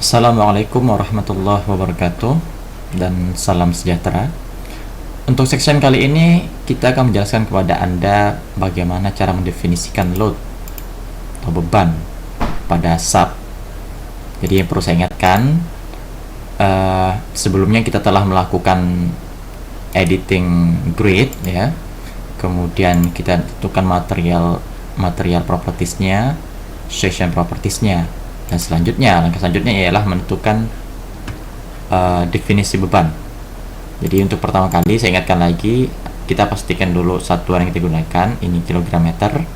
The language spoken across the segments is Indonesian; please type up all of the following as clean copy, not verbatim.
Assalamualaikum warahmatullahi wabarakatuh dan salam sejahtera. Untuk section kali ini kita akan menjelaskan kepada Anda bagaimana cara mendefinisikan load atau beban pada sub. Jadi yang perlu saya ingatkan, sebelumnya kita telah melakukan editing grid ya. Kemudian kita tentukan material propertiesnya, section propertiesnya. Dan langkah selanjutnya ialah menentukan definisi beban. Jadi untuk pertama kali saya ingatkan lagi, kita pastikan dulu satuan yang kita gunakan, ini kilogram meter.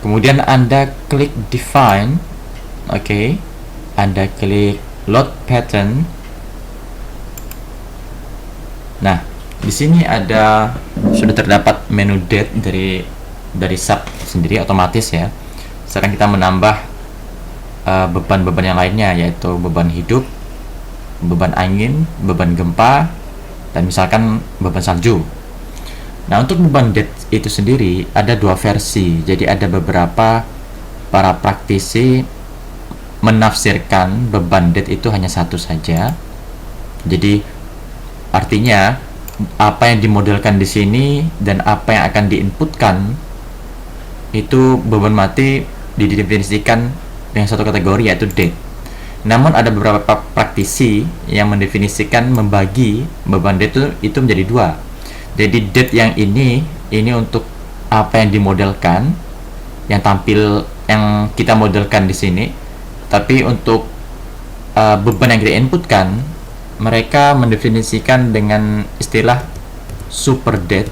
Kemudian Anda klik define, oke. Anda klik load pattern. Nah, di sini sudah terdapat menu date dari sub sendiri otomatis ya. Sekarang kita menambah beban-beban yang lainnya, yaitu beban hidup, beban angin, beban gempa, dan misalkan beban salju. Nah, untuk beban dead itu sendiri ada dua versi. Jadi ada beberapa para praktisi menafsirkan beban dead itu hanya satu saja. Jadi artinya apa yang dimodelkan di sini dan apa yang akan diinputkan itu beban mati didefinisikan dengan satu kategori, yaitu dead. Namun ada beberapa praktisi yang membagi beban dead itu menjadi dua. Jadi dead yang ini untuk apa yang dimodelkan, yang kita modelkan di sini. Tapi untuk beban yang kita inputkan, mereka mendefinisikan dengan istilah super dead.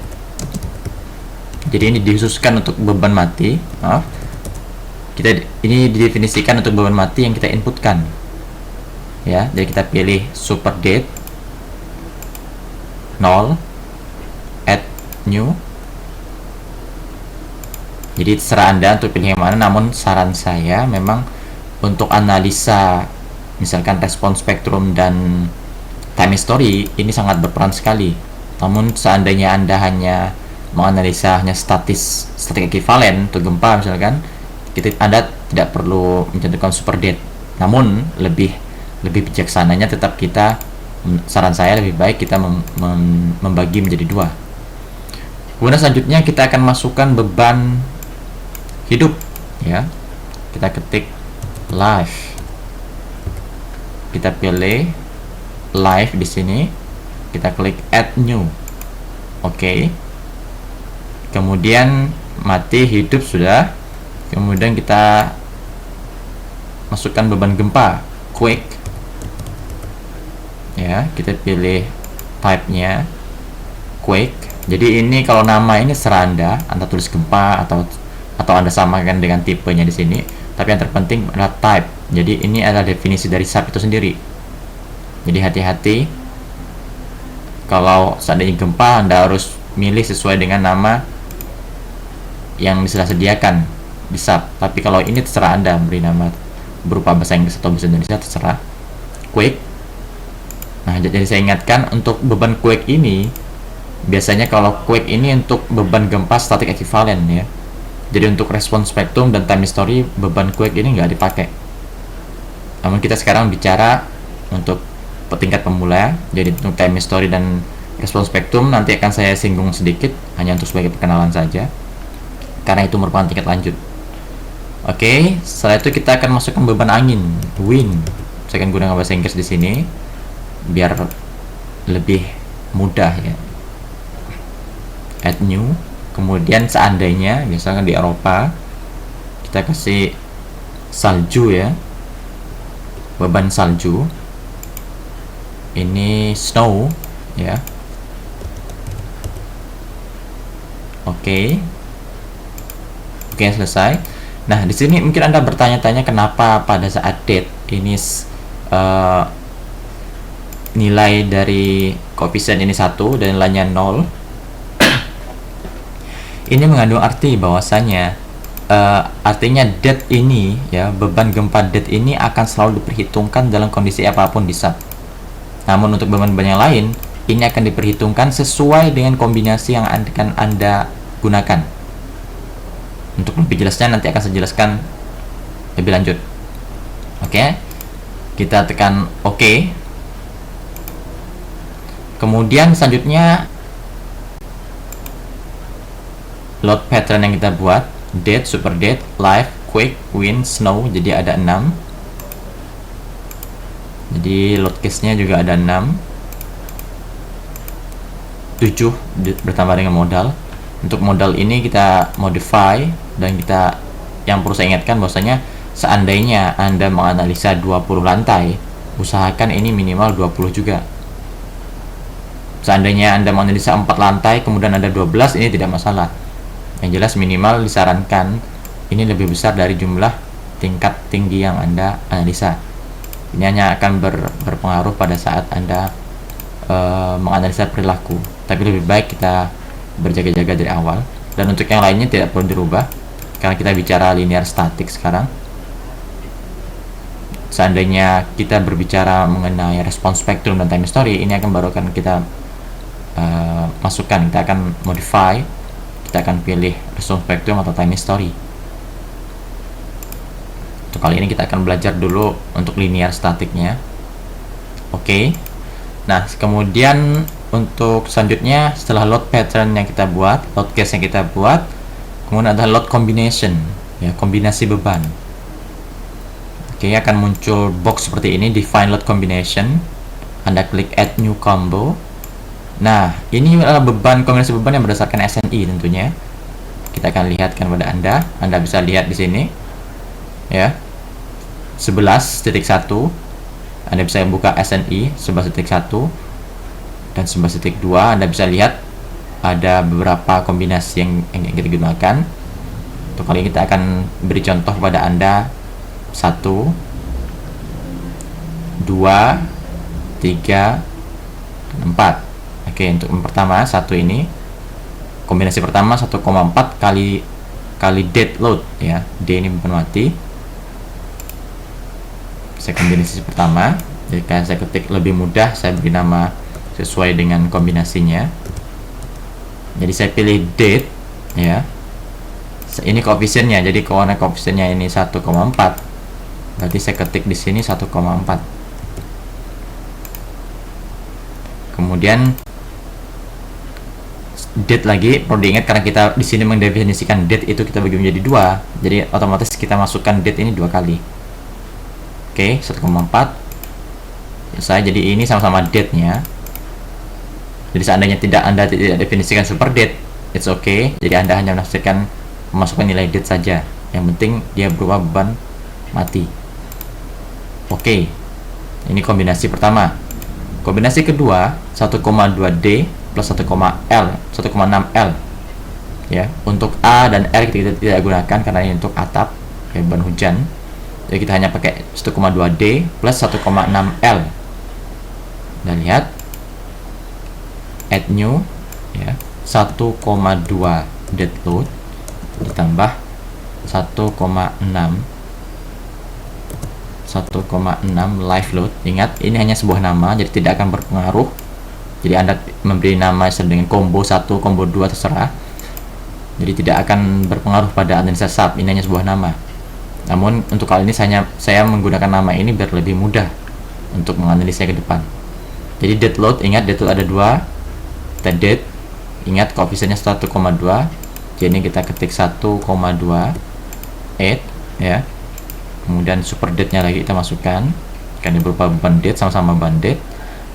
Jadi ini dikhususkan untuk beban mati. Ini didefinisikan untuk beban mati yang kita inputkan ya. Jadi kita pilih super dead 0, add new. Jadi terserah Anda untuk pilih yang mana, namun saran saya memang untuk analisa misalkan respon spektrum dan time history ini sangat berperan sekali. Namun seandainya Anda hanya menganalisa statik ekivalen untuk gempa misalkan, Anda tidak perlu mencantumkan super dead. Namun lebih bijaksananya tetap saran saya lebih baik kita membagi menjadi dua. Kemudian selanjutnya kita akan masukkan beban hidup ya. Kita ketik live. Kita pilih live di sini. Kita klik add new. Oke. Kemudian mati, hidup sudah. Kemudian kita masukkan beban gempa, quake ya. Kita pilih type-nya quake. Jadi ini kalau nama ini serah Anda tulis gempa atau Anda samakan dengan tipenya di sini. Tapi yang terpenting adalah type. Jadi ini adalah definisi dari sub itu sendiri. Jadi hati-hati kalau seandainya gempa, Anda harus milih sesuai dengan nama yang sudah sediakan di sub. Tapi kalau ini terserah Anda beri nama berupa bahasa Inggris atau bahasa Indonesia, terserah. Quake. Nah, jadi saya ingatkan untuk beban quake ini, biasanya kalau quake ini untuk beban gempa statik ekivalen ya. Jadi untuk respon spektrum dan time history, beban quake ini nggak dipakai. Namun kita sekarang bicara untuk tingkat pemula. Jadi untuk time history dan respon spektrum nanti akan saya singgung sedikit, hanya untuk sebagai perkenalan saja, karena itu merupakan tingkat lanjut. Oke, setelah itu kita akan masukkan beban angin, wind. Saya akan gunakan bahasa Inggris di sini biar lebih mudah ya. Add new. Kemudian seandainya misalkan di Eropa, kita kasih salju ya. Beban salju. Ini snow ya. Oke, selesai. Nah, di sini mungkin Anda bertanya-tanya kenapa pada saat date ini nilai dari koefisien ini 1 dan nilainya 0. Ini mengandung arti bahwasanya artinya date ini ya, beban gempa date ini akan selalu diperhitungkan dalam kondisi apapun di sub. Namun untuk beban-beban yang lain, ini akan diperhitungkan sesuai dengan kombinasi yang akan Anda gunakan. Untuk lebih jelasnya nanti akan saya jelaskan lebih lanjut. Oke. Kita tekan OK. Kemudian selanjutnya load pattern yang kita buat, date, super date, live, quick, wind, snow, jadi ada 6. Jadi load case-nya juga ada 6. 7 bertambah dengan modal. Untuk modal ini kita modify, dan kita yang perlu saya ingatkan bahwasanya seandainya Anda menganalisa 20 lantai, usahakan ini minimal 20 juga. Seandainya Anda menganalisa 4 lantai kemudian ada 12, ini tidak masalah. Yang jelas minimal disarankan ini lebih besar dari jumlah tingkat tinggi yang Anda analisa. Ini hanya akan berpengaruh pada saat Anda menganalisa perilaku. Tapi lebih baik kita berjaga-jaga dari awal. Dan untuk yang lainnya tidak perlu dirubah, karena kita bicara linear static sekarang. Seandainya kita berbicara mengenai respons spektrum dan time history, ini baru akan kita masukkan. Kita akan modify, kita akan pilih respons spektrum atau time history. Untuk kali ini kita akan belajar dulu untuk linear statiknya. Oke. Nah, kemudian untuk selanjutnya setelah load pattern yang kita buat, load case yang kita buat, kemudian ada load combination, ya, kombinasi beban. Oke, akan muncul box seperti ini, define load combination. Anda klik add new combo. Nah, ini adalah beban, kombinasi beban yang berdasarkan SNI tentunya. Kita akan lihatkan pada Anda. Anda bisa lihat di sini, ya, 11.1. Anda bisa buka SNI 11.1 dan 11.2. Anda bisa lihat ada beberapa kombinasi yang kita gunakan. Untuk kali ini kita akan beri contoh pada Anda 1, 2, 3, 4. Oke, untuk yang pertama, satu ini kombinasi pertama 1,4 kali dead load, ya. D ini beban mati. Saya kombinasi pertama. Jika saya ketik lebih mudah, saya beri nama sesuai dengan kombinasinya. Jadi saya pilih date, ya. Ini koefisiennya. Jadi karena koefisiennya ini 1,4, berarti saya ketik di sini 1,4. Kemudian date lagi perlu diingat, karena kita di sini mendefinisikan date itu kita bagi menjadi 2. Jadi otomatis kita masukkan date ini 2 kali. Oke, 1,4. Saya jadi ini sama-sama date-nya. Jadi seandainya Anda tidak definisikan super date, it's okay. Jadi Anda hanya menafsirkan memasukkan nilai date saja. Yang penting dia berubah beban mati. Oke. Ini kombinasi pertama. Kombinasi kedua 1,2D plus 1,6L. Ya, untuk A dan R kita tidak gunakan karena ini untuk atap, beban hujan. Jadi kita hanya pakai 1,2D plus 1,6L. Dan lihat add new, ya, 1,2 dead load ditambah 1,6 live load. Ingat, ini hanya sebuah nama, jadi tidak akan berpengaruh. Jadi Anda memberi nama dengan combo 1, combo 2 terserah. Jadi tidak akan berpengaruh pada analisa sub. Ini hanya sebuah nama. Namun untuk kali ini saya menggunakan nama ini biar lebih mudah untuk menganalisa ke depan. Jadi dead load, ingat dead load ada 2. Kita dead, ingat koefisiennya 1,2. Jadi kita ketik 1,28, ya. Kemudian super dead-nya lagi kita masukkan, karena berupa beban dead, sama-sama beban dead.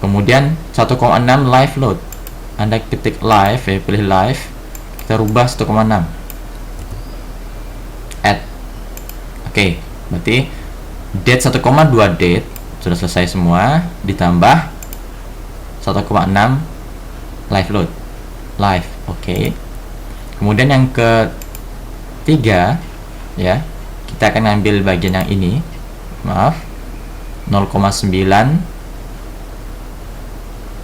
Kemudian 1,6 live load. Anda ketik live, ya, pilih live. Kita rubah 1,6. Add. Oke, berarti dead 1,2 dead sudah selesai semua, ditambah 1,6 live load. Live. Oke. Kemudian yang ketiga, ya, kita akan ambil bagian yang ini, maaf, 0,9.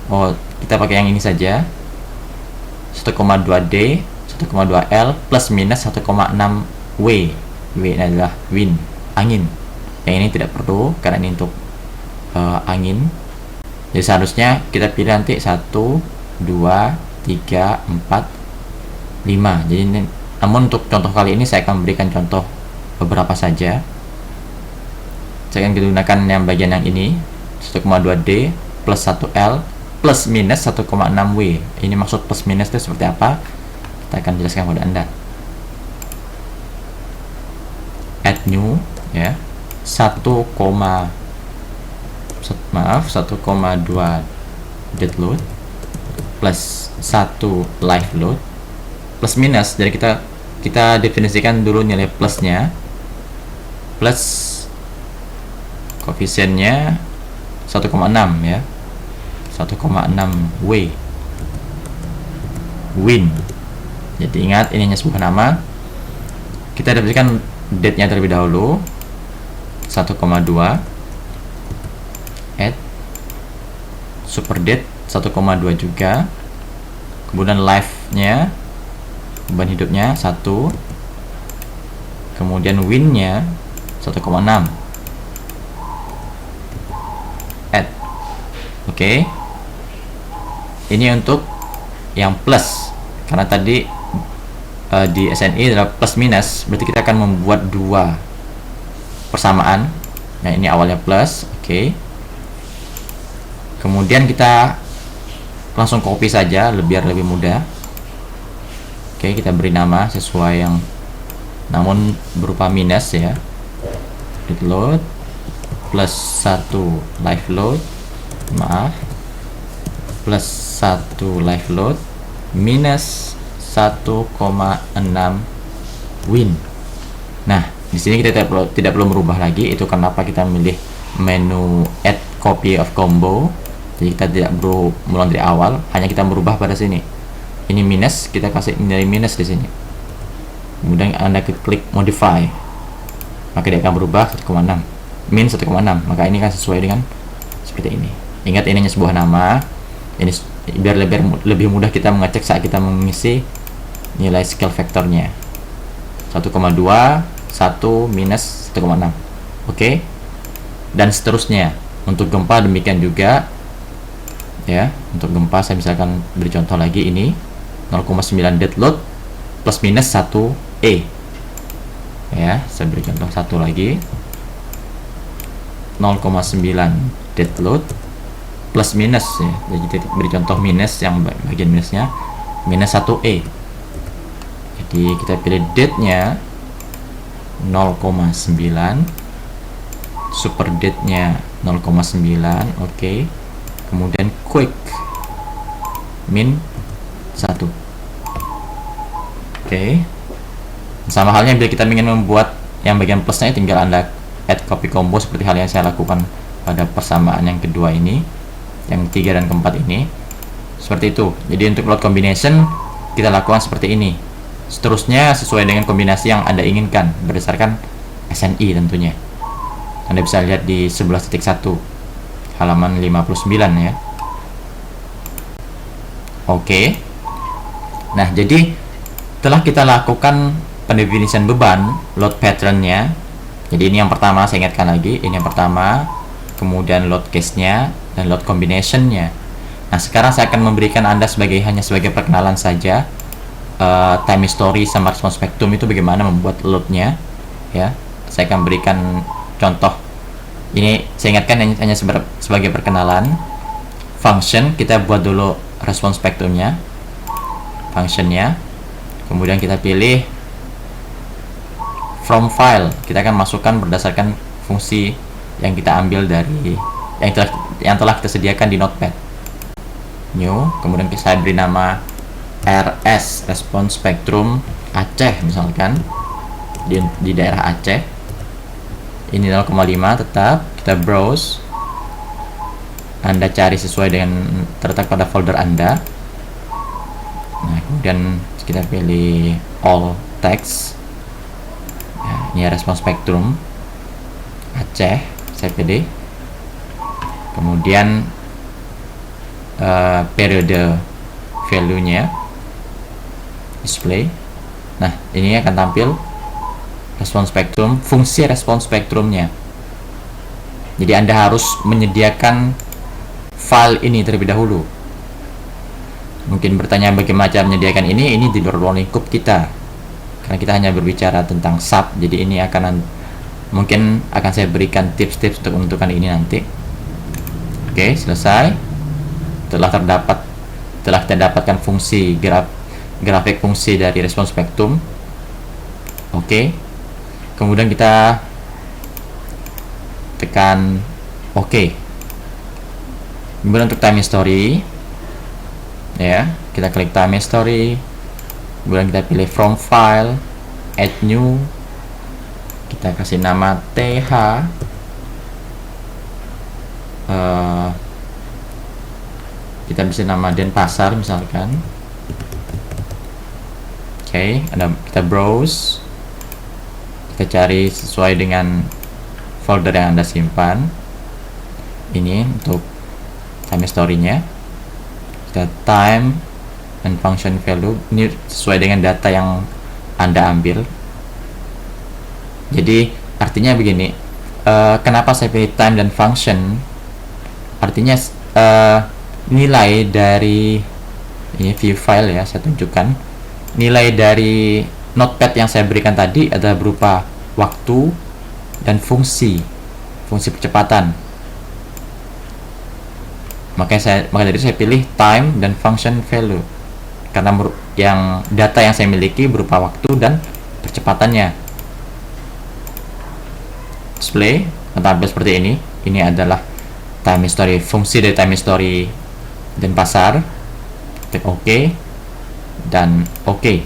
Oh, kita pakai yang ini saja, 1,2D 1,2L plus minus 1,6 W. W ini adalah wind, angin. Yang ini tidak perlu karena ini untuk angin. Jadi seharusnya kita pilih nanti 1, 2, 3, 4, 5. Jadi ini, namun untuk contoh kali ini saya akan berikan contoh beberapa saja. saya akan gunakan yang bagian yang ini, 1,2D plus 1L plus minus 1,6W. Ini maksud plus minus itu seperti apa? Kita akan jelaskan kepada Anda. Add new ya. 1,2 dead load plus 1 live load plus minus. Jadi kita definisikan dulu nilai plusnya, plus koefisiennya 1,6 ya, 1,6 W win. Jadi ingat, ini hanya sebuah nama. Kita definisikan date-nya terlebih dahulu, 1,2 add super date 1,2 juga, kemudian live-nya, beban hidupnya 1, kemudian win-nya 1,6 add. Oke. Ini untuk yang plus, karena tadi di SNI adalah plus minus, berarti kita akan membuat dua persamaan. Nah, ini awalnya plus, oke. Kemudian kita langsung copy saja biar lebih mudah. Oke, kita beri nama sesuai yang namun berupa minus ya. Dead load plus 1 live load, plus 1 live load minus 1,6 win. Nah, di sini kita tidak perlu merubah lagi. Itu kenapa kita milih menu add copy of combo. Jadi kita tidak perlu mulai dari awal, hanya kita merubah pada sini. Ini minus, kita kasih nilai minus di sini. Kemudian Anda klik modify, maka dia akan berubah 1,6 min 1,6. Maka ini kan sesuai dengan seperti ini. Ingat, ini hanya sebuah nama. Ini biar lebih mudah kita mengecek saat kita mengisi nilai scale vektornya. 1,2 1 minus 1,6. Oke. Dan seterusnya. Untuk gempa demikian juga ya. Untuk gempa saya misalkan beri contoh lagi, ini 0,9 dead load plus minus 1E ya. Saya beri contoh satu lagi, 0,9 dead load plus minus ya. Jadi beri contoh minus, yang bagian minusnya minus 1E. Jadi kita pilih date-nya 0,9, super date-nya 0,9, oke. Kemudian quick min 1. Oke. Sama halnya bila kita ingin membuat yang bagian plusnya, tinggal Anda add copy combo seperti hal yang saya lakukan pada persamaan yang kedua ini, yang ketiga dan keempat ini. Seperti itu. Jadi untuk load combination kita lakukan seperti ini. Seterusnya sesuai dengan kombinasi yang Anda inginkan berdasarkan SNI tentunya. Anda bisa lihat di 11.1 halaman 59 ya. Oke. Nah, jadi telah kita lakukan pendefinisian beban, load pattern-nya. Jadi ini yang pertama, saya ingatkan lagi, ini yang pertama, kemudian load case-nya dan load combination-nya. Nah, sekarang saya akan memberikan Anda hanya sebagai perkenalan saja, time history sama response spectrum itu bagaimana membuat load-nya ya. Saya akan berikan contoh. Ini saya ingatkan hanya sebagai perkenalan. Function, kita buat dulu response spectrumnya, functionnya. Kemudian kita pilih from file, kita akan masukkan berdasarkan fungsi yang kita ambil dari yang telah kita sediakan di Notepad. New, kemudian saya beri nama RS, response spectrum Aceh misalkan, di daerah Aceh. Ini 0,5 tetap, kita browse, Anda cari sesuai dengan terletak pada folder Anda. Nah, kemudian kita pilih all text ya, ini response spectrum Aceh, saya pilih. Kemudian periode value nya display. Nah, ini akan tampil respons spektrum, fungsi respons spektrumnya. Jadi Anda harus menyediakan file ini terlebih dahulu. Mungkin bertanya bagaimana cara menyediakan ini di luar lingkup kita, karena kita hanya berbicara tentang sub. Jadi ini akan Mungkin akan saya berikan tips-tips untuk menentukan ini nanti. Oke, selesai. Telah kita dapatkan fungsi grafik fungsi dari respons spektrum. Oke. Kemudian kita tekan oke. Kemudian untuk time history, ya, kita klik time history. Kemudian kita pilih from file, add new. Kita kasih nama TH. Kita bisa nama Denpasar misalkan. Oke, kita browse. Kita cari sesuai dengan folder yang Anda simpan. Ini untuk time history-nya. Kita time and function value, ini sesuai dengan data yang Anda ambil. Jadi artinya begini, kenapa saya pilih time dan function? Artinya nilai dari ini view file ya, saya tunjukkan. Nilai dari notepad yang saya berikan tadi adalah berupa waktu dan fungsi percepatan. Maka dari saya pilih time dan function value karena yang data yang saya miliki berupa waktu dan percepatannya. Display tampil seperti ini. Ini adalah time history, fungsi dari time history Denpasar. Klik OK dan OK.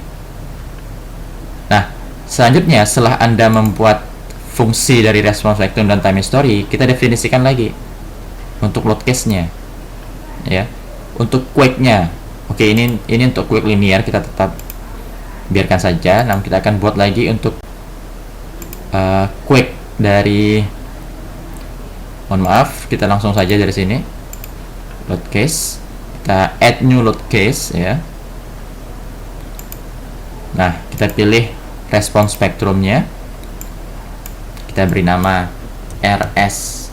Nah, selanjutnya setelah Anda membuat fungsi dari respons spektrum dan time history, kita definisikan lagi untuk load case-nya. Ya, untuk quake-nya, oke, ini untuk quake linear kita tetap biarkan saja. Namun kita akan buat lagi untuk quake dari, mohon maaf, kita langsung saja dari sini load case, kita add new load case ya. Nah, kita pilih respons spektrumnya, kita beri nama RS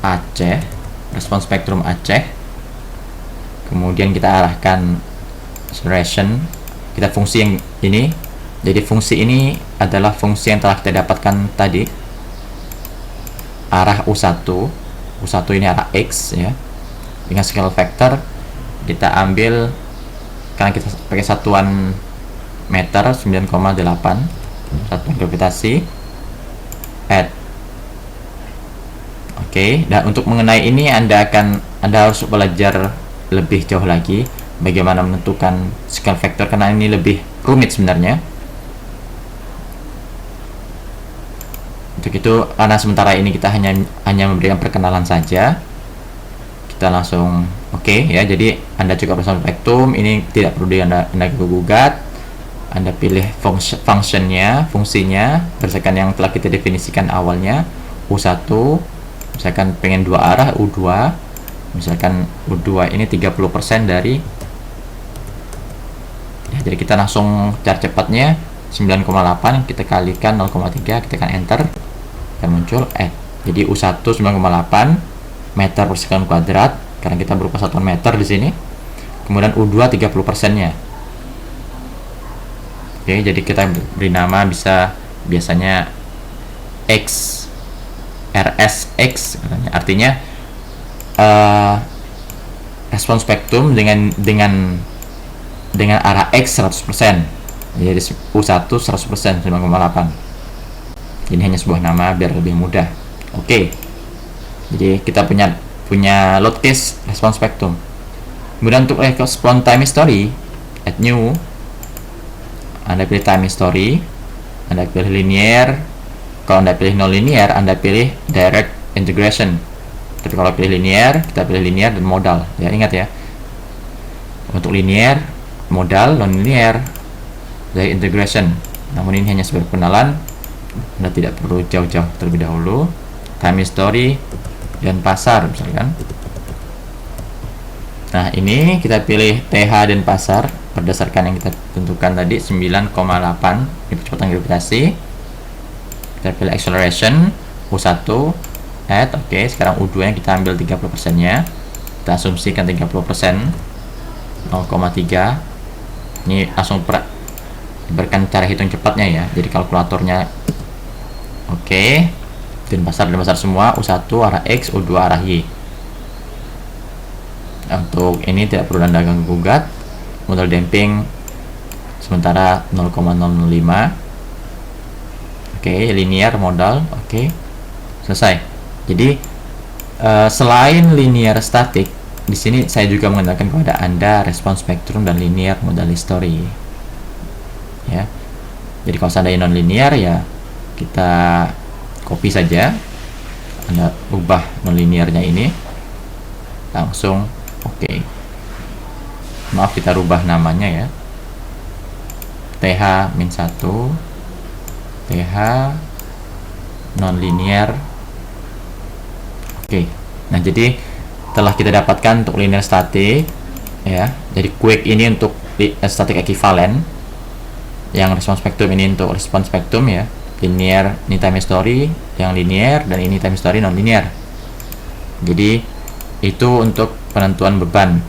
Aceh, respons spektrum Aceh. Kemudian kita arahkan acceleration, kita fungsi yang ini. Jadi fungsi ini adalah fungsi yang telah kita dapatkan tadi, arah U1 ini arah X ya. Dengan scale factor kita ambil, karena kita pakai satuan meter 9,8, satuan gravitasi, add. Oke, dan untuk mengenai ini Anda harus belajar lebih jauh lagi bagaimana menentukan scale factor, karena ini lebih rumit sebenarnya. Untuk itu, karena sementara ini kita hanya memberikan perkenalan saja, kita langsung oke ya. Jadi Anda cukup respons spektrum, ini tidak perlu Anda gugat. Anda pilih fungsinya berdasarkan yang telah kita definisikan awalnya. U1 misalkan pengen dua arah, U2 misalkan U2 ini 30% dari ya, jadi kita langsung cari cepatnya 9,8, kita kalikan 0,3, kita tekan enter dan muncul jadi U1 9,8 meter per sekon kuadrat karena kita berupa satuan meter di sini. Kemudian U2 30%-nya. Oke, jadi kita beri nama biasanya X, RSX katanya. Artinya respons spektrum dengan arah X 100%. Jadi U1 100%, 9,8. Ini hanya sebuah nama biar lebih mudah. Oke. Jadi kita punya load case respons spektrum. Kemudian untuk respons time history, add new, Anda pilih time history, Anda pilih linear. Kalau Anda pilih non linear, Anda pilih direct integration. Tapi kalau pilih linear, kita pilih linear dan modal. Ya, ingat ya. Untuk linear, modal, non linear, direct integration. Namun ini hanya sebagai pengenalan. Anda tidak perlu jauh-jauh terlebih dahulu. Time history Denpasar misalkan. Nah, ini kita pilih TH Denpasar berdasarkan yang kita tentukan tadi 9,8 ini percepatan gravitasi. Kita pilih acceleration U1 add. Oke, sekarang U2 nya kita ambil 30% nya, kita asumsikan 30%, 0,3. Ini langsung diberikan cara hitung cepatnya ya, jadi kalkulatornya. Oke. Dan pasar semua, U1 arah X, U2 arah Y. Untuk ini tidak perlu Anda ganggu gugat. Modal damping sementara 0,005. Oke, linear modal. Oke. Selesai. Jadi selain linear static, di sini saya juga mengatakan kepada Anda respons spektrum dan linear modal history. Ya. Jadi kalau seandainya non linear ya kita copy saja, Anda ubah non linearnya ini langsung oke. Maaf, kita rubah namanya ya, TH-1 TH non linear. Oke. Nah, jadi telah kita dapatkan untuk linear static ya. Jadi quick ini untuk static equivalent, yang respons spektrum ini untuk respons spektrum ya. Linear ini time history yang linear, dan ini time history non linear. Jadi itu untuk penentuan beban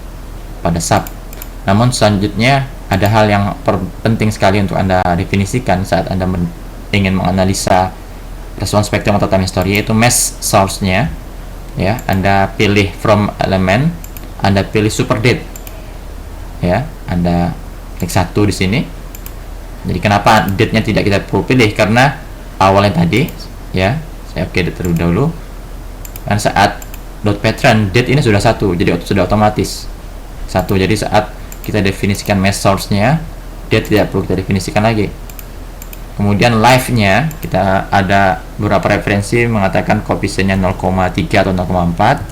pada sub. Namun selanjutnya ada hal yang penting sekali untuk Anda definisikan saat Anda ingin menganalisa respons spektrum atau time history, yaitu mesh source-nya ya. Anda pilih from element, Anda pilih super date ya, Anda klik 1 di sini. Jadi kenapa date-nya tidak kita perlu pilih, karena awalnya tadi ya, saya oke terlebih dahulu, kan saat dot pattern date ini sudah 1, jadi sudah otomatis 1. Jadi saat kita definisikan mesh source-nya, date tidak perlu kita definisikan lagi. Kemudian live-nya kita ada beberapa referensi mengatakan koefisiennya 0,3 atau 0,4.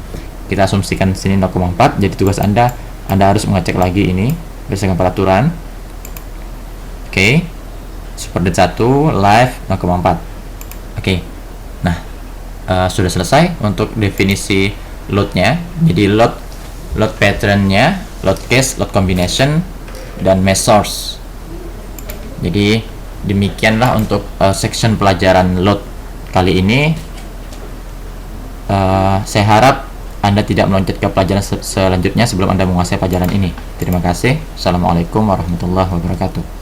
Kita asumsikan di sini 0,4. Jadi tugas Anda harus mengecek lagi ini berdasarkan peraturan. Oke. Super date 1, live 0,4. Oke. Nah, sudah selesai untuk definisi load-nya. Jadi load pattern-nya, load case, load combination, dan mesh source. Jadi demikianlah untuk section pelajaran load kali ini. Saya harap Anda tidak meloncat ke pelajaran selanjutnya sebelum Anda menguasai pelajaran ini. Terima kasih. Assalamualaikum warahmatullahi wabarakatuh.